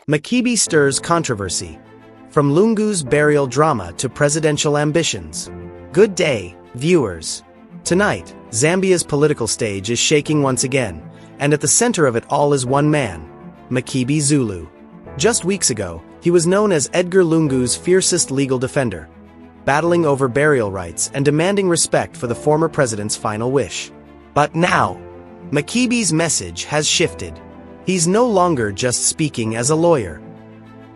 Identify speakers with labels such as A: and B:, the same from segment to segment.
A: Makebi STIRS controversy. From Lungu's burial drama to presidential ambitions. Good day, viewers. Tonight, Zambia's political stage is shaking once again, and at the center of it all is one man, Makebi Zulu. Just weeks ago, he was known as Edgar Lungu's fiercest legal defender, battling over burial rights and demanding respect for the former president's final wish. But now, Makebi's message has shifted. He's no longer just speaking as a lawyer.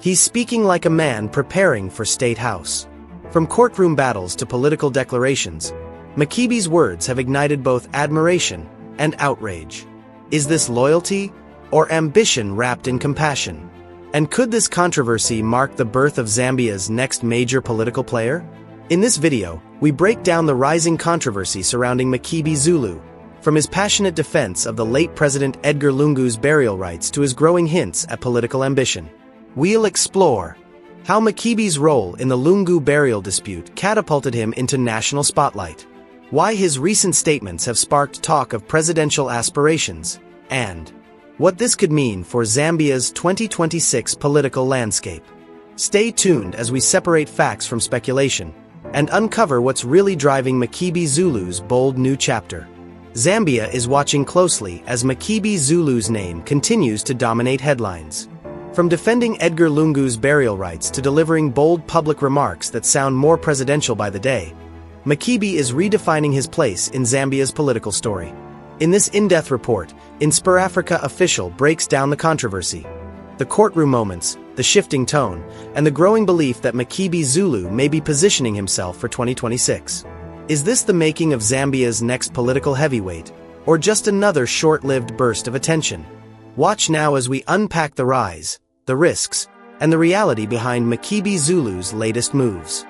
A: He's speaking like a man preparing for State House. From courtroom battles to political declarations, Makebi's words have ignited both admiration and outrage. Is this loyalty or ambition wrapped in compassion? And could this controversy mark the birth of Zambia's next major political player? In this video, we break down the rising controversy surrounding Makebi Zulu, from his passionate defense of the late President Edgar Lungu's burial rights to his growing hints at political ambition. We'll explore how Makebi's role in the Lungu burial dispute catapulted him into national spotlight, why his recent statements have sparked talk of presidential aspirations, and what this could mean for Zambia's 2026 political landscape. Stay tuned as we separate facts from speculation and uncover what's really driving Makebi Zulu's bold new chapter. Zambia is watching closely as Makebi Zulu's name continues to dominate headlines. From defending Edgar Lungu's burial rights to delivering bold public remarks that sound more presidential by the day, Makebi is redefining his place in Zambia's political story. In this in-depth report, InspirAfrica official breaks down the controversy, the courtroom moments, the shifting tone, and the growing belief that Makebi Zulu may be positioning himself for 2026. Is this the making of Zambia's next political heavyweight, or just another short-lived burst of attention? Watch now as we unpack the rise, the risks, and the reality behind Makebi Zulu's latest moves.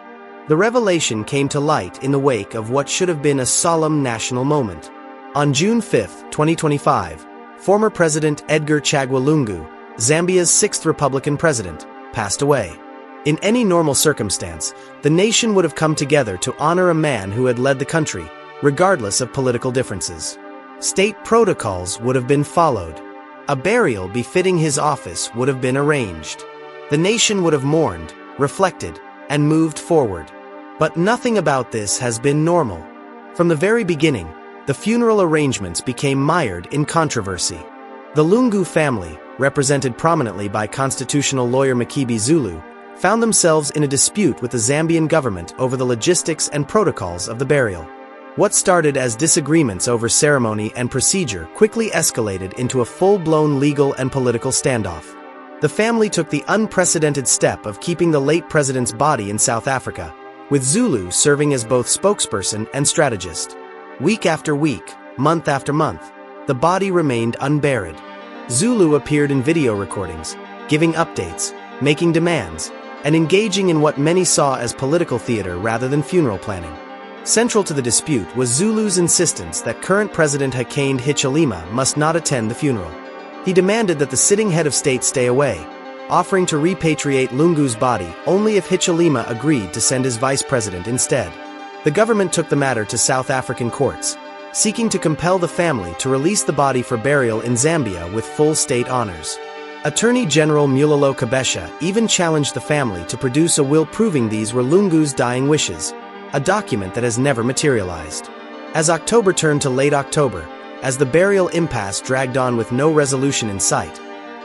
A: The revelation came to light in the wake of what should have been a solemn national moment. On June 5, 2025, former President Edgar Lungu, Zambia's sixth Republican president, passed away. In any normal circumstance, the nation would have come together to honor a man who had led the country, regardless of political differences. State protocols would have been followed. A burial befitting his office would have been arranged. The nation would have mourned, reflected, and moved forward. But nothing about this has been normal. From the very beginning, the funeral arrangements became mired in controversy. The Lungu family, represented prominently by constitutional lawyer Makebi Zulu, found themselves in a dispute with the Zambian government over the logistics and protocols of the burial. What started as disagreements over ceremony and procedure quickly escalated into a full-blown legal and political standoff. The family took the unprecedented step of keeping the late president's body in South Africa, with Zulu serving as both spokesperson and strategist. Week after week, month after month, the body remained unburied. Zulu appeared in video recordings, giving updates, making demands, and engaging in what many saw as political theater rather than funeral planning. Central to the dispute was Zulu's insistence that current President Hakainde Hichilema must not attend the funeral. He demanded that the sitting head of state stay away, offering to repatriate Lungu's body only if Hichilema agreed to send his vice president instead. The government took the matter to South African courts, seeking to compel the family to release the body for burial in Zambia with full state honors. Attorney General Mulalo Kabesha even challenged the family to produce a will proving these were Lungu's dying wishes, a document that has never materialized. As October turned to late October, as the burial impasse dragged on with no resolution in sight,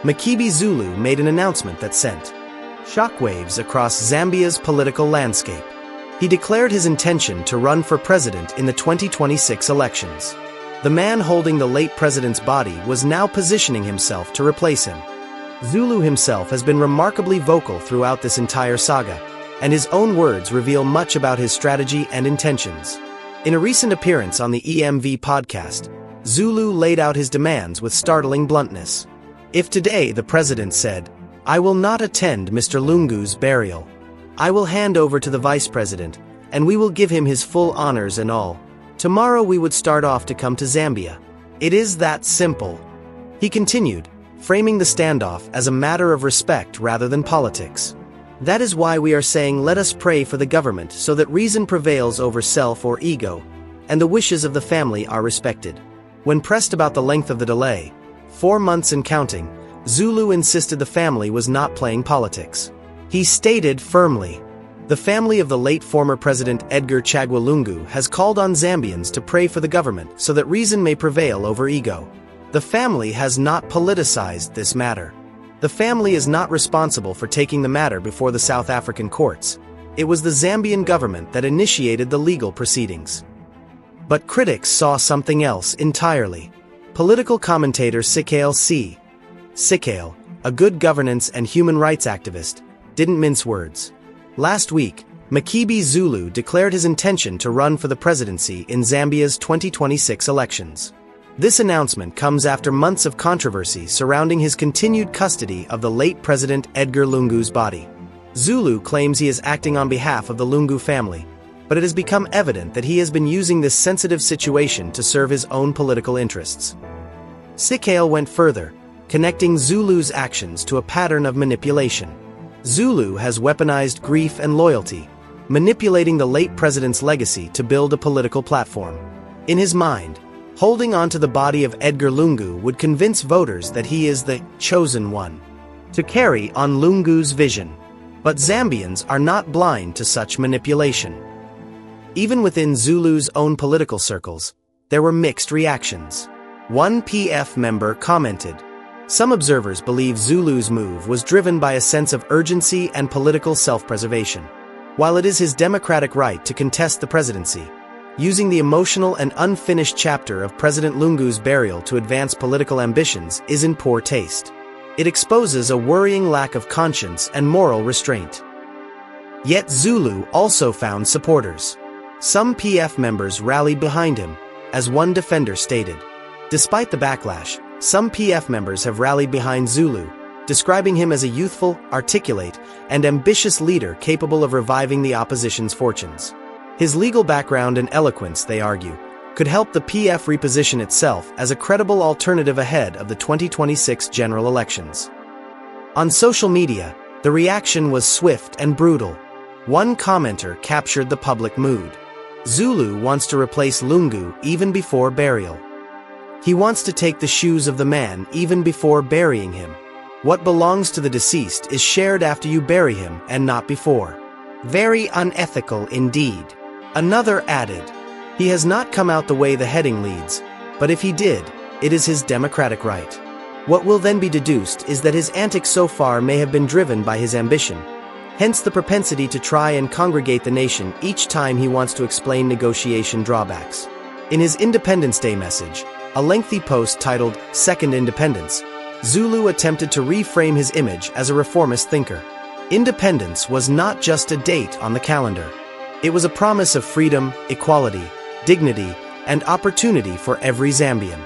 A: Makebi Zulu made an announcement that sent shockwaves across Zambia's political landscape. He declared his intention to run for president in the 2026 elections. The man holding the late president's body was now positioning himself to replace him. Zulu himself has been remarkably vocal throughout this entire saga, and his own words reveal much about his strategy and intentions. In a recent appearance on the EMV podcast, Zulu laid out his demands with startling bluntness. If today the president said, "I will not attend Mr. Lungu's burial. I will hand over to the vice president, and we will give him his full honors and all. Tomorrow we would start off to come to Zambia. It is that simple." He continued, framing the standoff as a matter of respect rather than politics. That is why we are saying let us pray for the government so that reason prevails over self or ego, and the wishes of the family are respected. When pressed about the length of the delay, 4 months and counting, Zulu insisted the family was not playing politics. He stated firmly, "The family of the late former President Edgar Lungu has called on Zambians to pray for the government so that reason may prevail over ego. The family has not politicized this matter. The family is not responsible for taking the matter before the South African courts. It was the Zambian government that initiated the legal proceedings." But critics saw something else entirely. Political commentator Sikale, a good governance and human rights activist, didn't mince words. Last week, Makebi Zulu declared his intention to run for the presidency in Zambia's 2026 elections. This announcement comes after months of controversy surrounding his continued custody of the late President Edgar Lungu's body. Zulu claims he is acting on behalf of the Lungu family, but it has become evident that he has been using this sensitive situation to serve his own political interests. Sikale went further, connecting Zulu's actions to a pattern of manipulation. Zulu has weaponized grief and loyalty, manipulating the late president's legacy to build a political platform. In his mind, holding on to the body of Edgar Lungu would convince voters that he is the chosen one to carry on Lungu's vision. But Zambians are not blind to such manipulation. Even within Zulu's own political circles, there were mixed reactions. One PF member commented, "Some observers believe Zulu's move was driven by a sense of urgency and political self-preservation. While it is his democratic right to contest the presidency, using the emotional and unfinished chapter of President Lungu's burial to advance political ambitions is in poor taste. It exposes a worrying lack of conscience and moral restraint." Yet Zulu also found supporters. Some PF members rallied behind him, as one defender stated. Despite the backlash, some PF members have rallied behind Zulu, describing him as a youthful, articulate, and ambitious leader capable of reviving the opposition's fortunes. His legal background and eloquence, they argue, could help the PF reposition itself as a credible alternative ahead of the 2026 general elections. On social media, the reaction was swift and brutal. One commenter captured the public mood. "Zulu wants to replace Lungu even before burial. He wants to take the shoes of the man even before burying him. What belongs to the deceased is shared after you bury him and not before. Very unethical indeed." Another added, "He has not come out the way the heading leads, but if he did, it is his democratic right." What will then be deduced is that his antics so far may have been driven by his ambition, hence the propensity to try and congregate the nation each time he wants to explain negotiation drawbacks. In his Independence Day message, a lengthy post titled "Second Independence," Zulu attempted to reframe his image as a reformist thinker. Independence was not just a date on the calendar. It was a promise of freedom, equality, dignity, and opportunity for every Zambian.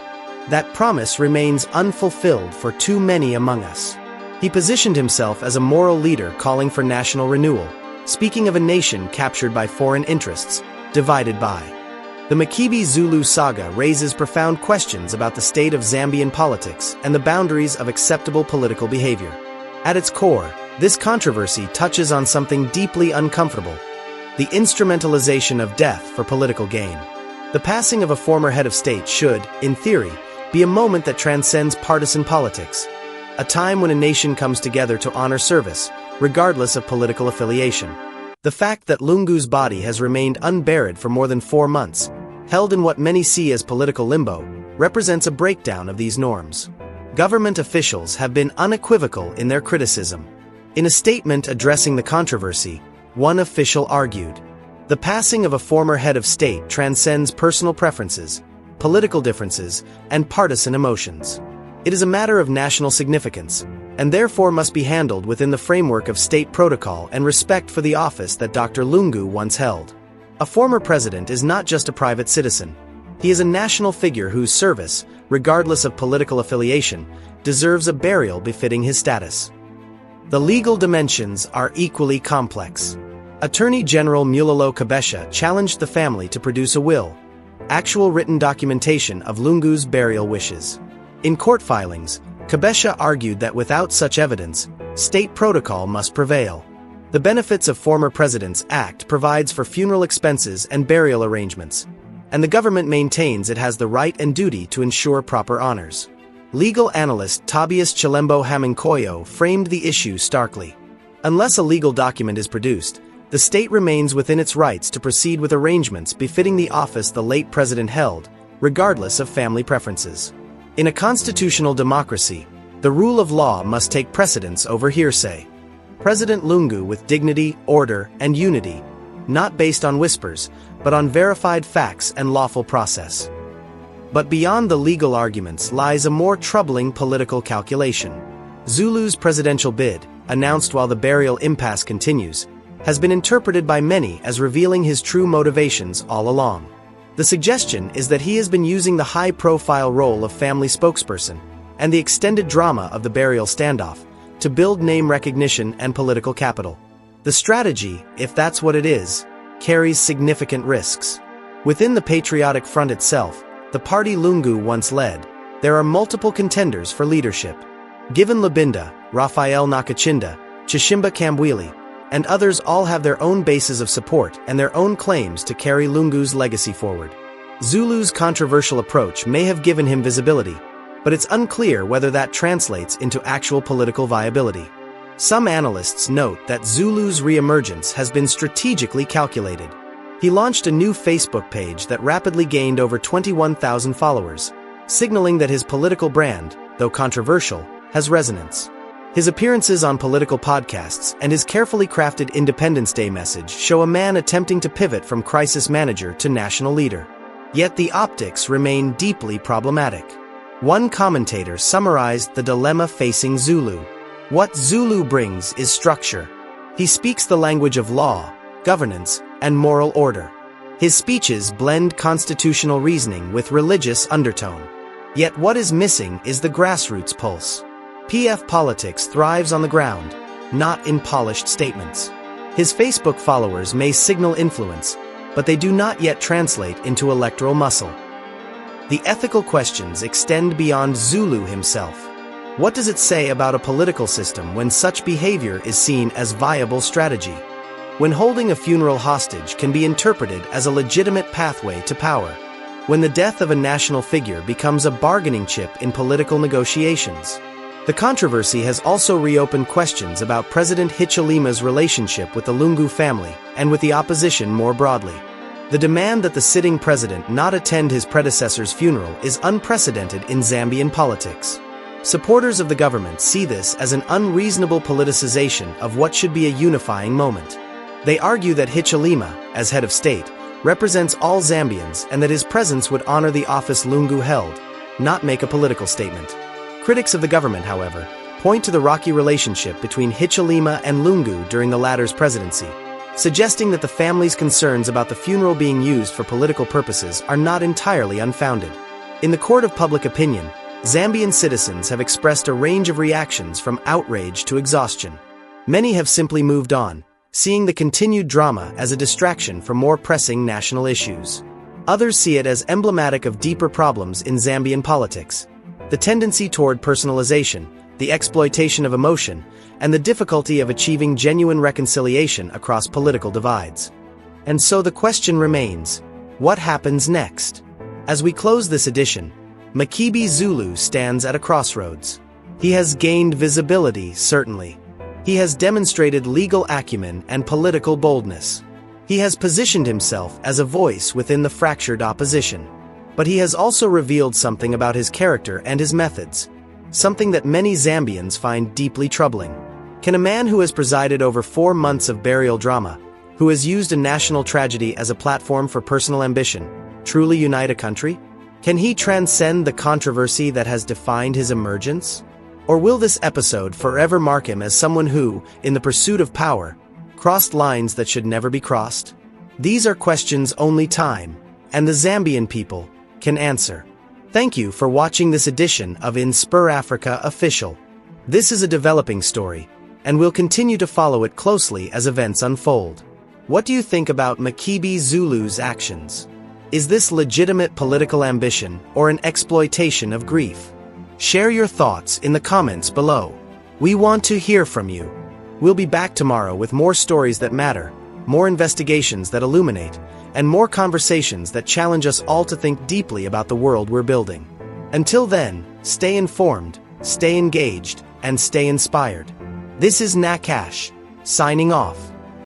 A: That promise remains unfulfilled for too many among us. He positioned himself as a moral leader calling for national renewal, speaking of a nation captured by foreign interests, divided by. The Makebi Zulu saga raises profound questions about the state of Zambian politics and the boundaries of acceptable political behavior. At its core, this controversy touches on something deeply uncomfortable: the instrumentalization of death for political gain. The passing of a former head of state should, in theory, be a moment that transcends partisan politics, a time when a nation comes together to honor service, regardless of political affiliation. The fact that Lungu's body has remained unburied for more than 4 months, held in what many see as political limbo, represents a breakdown of these norms. Government officials have been unequivocal in their criticism. In a statement addressing the controversy, one official argued, "The passing of a former head of state transcends personal preferences, political differences, and partisan emotions. It is a matter of national significance, and therefore must be handled within the framework of state protocol and respect for the office that Dr. Lungu once held. A former president is not just a private citizen. He is a national figure whose service, regardless of political affiliation, deserves a burial befitting his status." The legal dimensions are equally complex. Attorney General Mulalo Kabesha challenged the family to produce a will, actual written documentation of Lungu's burial wishes. In court filings, Kabesha argued that without such evidence, state protocol must prevail. The Benefits of Former Presidents Act provides for funeral expenses and burial arrangements, and the government maintains it has the right and duty to ensure proper honors. Legal analyst Tobias Chilembo Hamankoyo framed the issue starkly. Unless a legal document is produced, the state remains within its rights to proceed with arrangements befitting the office the late president held, regardless of family preferences. In a constitutional democracy, the rule of law must take precedence over hearsay. President Lungu with dignity, order, and unity, not based on whispers, but on verified facts and lawful process. But beyond the legal arguments lies a more troubling political calculation. Zulu's presidential bid, announced while the burial impasse continues, has been interpreted by many as revealing his true motivations all along. The suggestion is that he has been using the high-profile role of family spokesperson and the extended drama of the burial standoff to build name recognition and political capital. The strategy, if that's what it is, carries significant risks. Within the Patriotic Front itself, the party Lungu once led, there are multiple contenders for leadership. Given Lubinda, Raphael Nakachinda, Chishimba Kambwili, and others all have their own bases of support and their own claims to carry Lungu's legacy forward. Zulu's controversial approach may have given him visibility, but it's unclear whether that translates into actual political viability. Some analysts note that Zulu's re-emergence has been strategically calculated. He launched a new Facebook page that rapidly gained over 21,000 followers, signaling that his political brand, though controversial, has resonance. His appearances on political podcasts and his carefully crafted Independence Day message show a man attempting to pivot from crisis manager to national leader. Yet the optics remain deeply problematic. One commentator summarized the dilemma facing Zulu. What Zulu brings is structure. He speaks the language of law, governance, and moral order. His speeches blend constitutional reasoning with religious undertone. Yet what is missing is the grassroots pulse. PF politics thrives on the ground, not in polished statements. His Facebook followers may signal influence, but they do not yet translate into electoral muscle. The ethical questions extend beyond Zulu himself. What does it say about a political system when such behavior is seen as viable strategy? When holding a funeral hostage can be interpreted as a legitimate pathway to power? When the death of a national figure becomes a bargaining chip in political negotiations? The controversy has also reopened questions about President Hichilema's relationship with the Lungu family and with the opposition more broadly. The demand that the sitting president not attend his predecessor's funeral is unprecedented in Zambian politics. Supporters of the government see this as an unreasonable politicization of what should be a unifying moment. They argue that Hichilema, as head of state, represents all Zambians and that his presence would honor the office Lungu held, not make a political statement. Critics of the government, however, point to the rocky relationship between Hichilema and Lungu during the latter's presidency, suggesting that the family's concerns about the funeral being used for political purposes are not entirely unfounded. In the court of public opinion, Zambian citizens have expressed a range of reactions from outrage to exhaustion. Many have simply moved on, seeing the continued drama as a distraction from more pressing national issues. Others see it as emblematic of deeper problems in Zambian politics: the tendency toward personalization, the exploitation of emotion, and the difficulty of achieving genuine reconciliation across political divides. And so the question remains, what happens next? As we close this edition, Makebi Zulu stands at a crossroads. He has gained visibility, certainly. He has demonstrated legal acumen and political boldness. He has positioned himself as a voice within the fractured opposition. But he has also revealed something about his character and his methods, something that many Zambians find deeply troubling. Can a man who has presided over 4 months of burial drama, who has used a national tragedy as a platform for personal ambition, truly unite a country? Can he transcend the controversy that has defined his emergence? Or will this episode forever mark him as someone who, in the pursuit of power, crossed lines that should never be crossed? These are questions only time, and the Zambian people, can answer. Thank you for watching this edition of InspirAfrica Official. This is a developing story, and we'll continue to follow it closely as events unfold. What do you think about Makebi Zulu's actions? Is this legitimate political ambition or an exploitation of grief? Share your thoughts in the comments below. We want to hear from you. We'll be back tomorrow with more stories that matter, more investigations that illuminate, and more conversations that challenge us all to think deeply about the world we're building. Until then, Stay informed, stay engaged, and stay inspired. This is Nakash, signing off.